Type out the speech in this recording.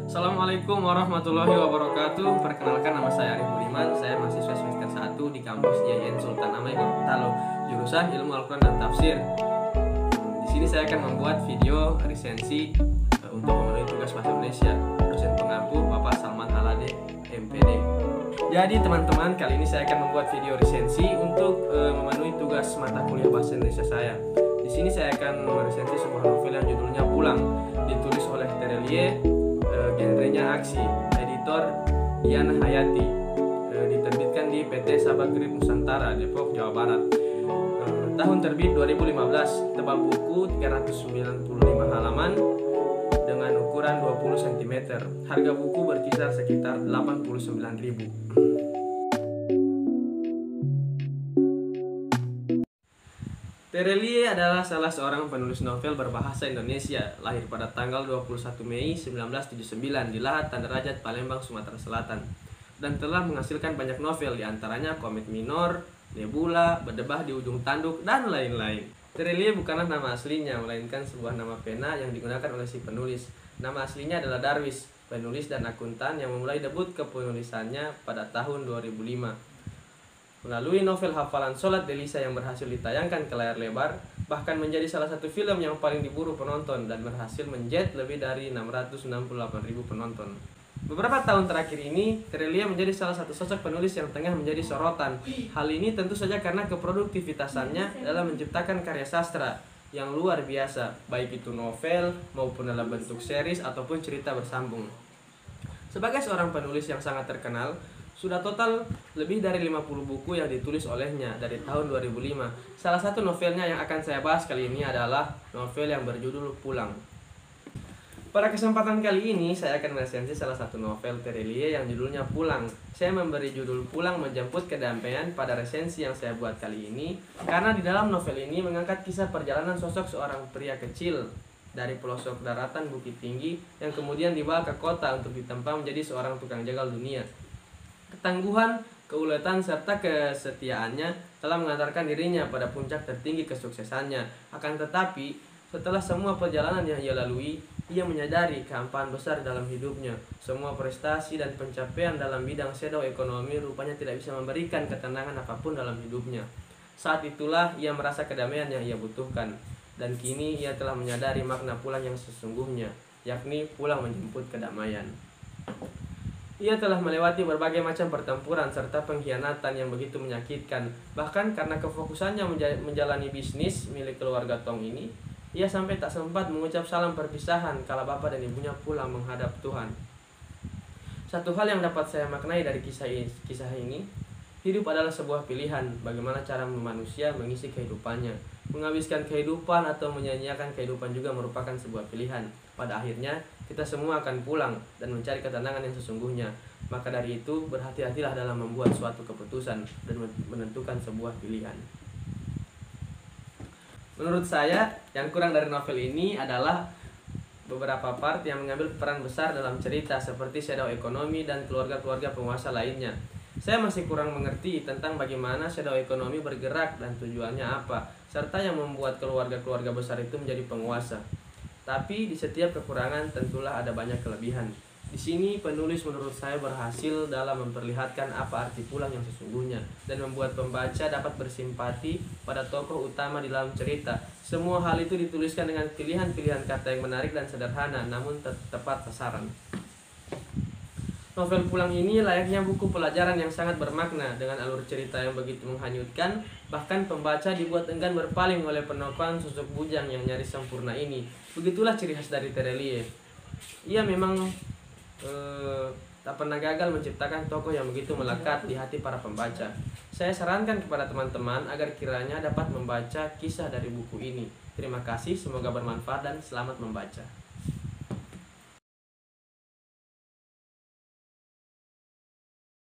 Assalamualaikum warahmatullahi wabarakatuh. Perkenalkan, nama saya Arif Budiman. Saya mahasiswa semester 1 di kampus IAIN Sultan Amir Gorontalo, jurusan Ilmu Al-Quran dan Tafsir. Di sini saya akan membuat video resensi untuk memenuhi tugas bahasa Indonesia dosen pengampu Bapak Salman Alade, MPD. Jadi teman-teman, kali ini saya akan membuat video resensi untuk memenuhi tugas mata kuliah bahasa Indonesia saya. Di sini saya akan meresensi sebuah novel yang judulnya Pulang, ditulis oleh Terelie, genrenya aksi, editor Diana Hayati, diterbitkan di PT Sabagrip Nusantara, Depok, Jawa Barat. Tahun terbit 2015, tebal buku 395 halaman dengan ukuran 20 cm. Harga buku berkisar sekitar 89.000. Terelie adalah salah seorang penulis novel berbahasa Indonesia, lahir pada tanggal 21 Mei 1979 di Lahat Tanderajat, Palembang, Sumatera Selatan, dan telah menghasilkan banyak novel, diantaranya Komik Minor, Nebula, Berdebah di Ujung Tanduk, dan lain-lain. Terelie bukanlah nama aslinya, melainkan sebuah nama pena yang digunakan oleh si penulis. Nama aslinya adalah Darwis, penulis dan akuntan yang memulai debut kepenulisannya pada tahun 2005. Melalui novel hafalan Sholat Delisa yang berhasil ditayangkan ke layar lebar, bahkan menjadi salah satu film yang paling diburu penonton dan berhasil menjet lebih dari 668.000 penonton. Beberapa tahun terakhir ini, Terelie menjadi salah satu sosok penulis yang tengah menjadi sorotan. Hal ini tentu saja karena keproduktivitasannya dalam menciptakan karya sastra yang luar biasa, baik itu novel maupun dalam bentuk series ataupun cerita bersambung. Sebagai seorang penulis yang sangat terkenal, sudah total lebih dari 50 buku yang ditulis olehnya dari tahun 2005. Salah satu novelnya yang akan saya bahas kali ini adalah novel yang berjudul Pulang. Pada kesempatan kali ini saya akan meresensi salah satu novel Terelie yang judulnya Pulang. Saya memberi judul Pulang Menjemput Kedamaian pada resensi yang saya buat kali ini karena di dalam novel ini mengangkat kisah perjalanan sosok seorang pria kecil dari pelosok daratan Bukit Tinggi yang kemudian dibawa ke kota untuk ditempa menjadi seorang tukang jagal dunia. Ketangguhan, keuletan, serta kesetiaannya telah mengantarkan dirinya pada puncak tertinggi kesuksesannya. Akan tetapi, setelah semua perjalanan yang ia lalui, ia menyadari kehampaan besar dalam hidupnya. Semua prestasi dan pencapaian dalam bidang shadow ekonomi rupanya tidak bisa memberikan ketenangan apapun dalam hidupnya. Saat itulah ia merasa kedamaian yang ia butuhkan. Dan kini ia telah menyadari makna pulang yang sesungguhnya, yakni pulang menjemput kedamaian. Ia telah melewati berbagai macam pertempuran serta pengkhianatan yang begitu menyakitkan. Bahkan karena kefokusannya menjalani bisnis milik keluarga Tong ini, ia sampai tak sempat mengucap salam perpisahan kala bapak dan ibunya pulang menghadap Tuhan. Satu hal yang dapat saya maknai dari kisah ini, hidup adalah sebuah pilihan. Bagaimana cara manusia mengisi kehidupannya. Menghabiskan kehidupan atau menyanyiakan kehidupan juga merupakan sebuah pilihan. Pada akhirnya, kita semua akan pulang dan mencari ketenangan yang sesungguhnya. Maka dari itu, berhati-hatilah dalam membuat suatu keputusan dan menentukan sebuah pilihan. Menurut saya, yang kurang dari novel ini adalah beberapa part yang mengambil peran besar dalam cerita seperti shadow ekonomi dan keluarga-keluarga penguasa lainnya. Saya masih kurang mengerti tentang bagaimana shadow ekonomi bergerak dan tujuannya apa, serta yang membuat keluarga-keluarga besar itu menjadi penguasa. Tapi di setiap kekurangan tentulah ada banyak kelebihan. Di sini penulis menurut saya berhasil dalam memperlihatkan apa arti pulang yang sesungguhnya dan membuat pembaca dapat bersimpati pada tokoh utama di dalam cerita. Semua hal itu dituliskan dengan pilihan-pilihan kata yang menarik dan sederhana namun tepat sasaran. Novel Pulang ini layaknya buku pelajaran yang sangat bermakna dengan alur cerita yang begitu menghanyutkan. Bahkan pembaca dibuat enggan berpaling oleh penokohan sosok bujang yang nyaris sempurna ini. Begitulah ciri khas dari Terelie. Ia memang tak pernah gagal menciptakan tokoh yang begitu melekat di hati para pembaca. Saya sarankan kepada teman-teman agar kiranya dapat membaca kisah dari buku ini. Terima kasih, semoga bermanfaat dan selamat membaca.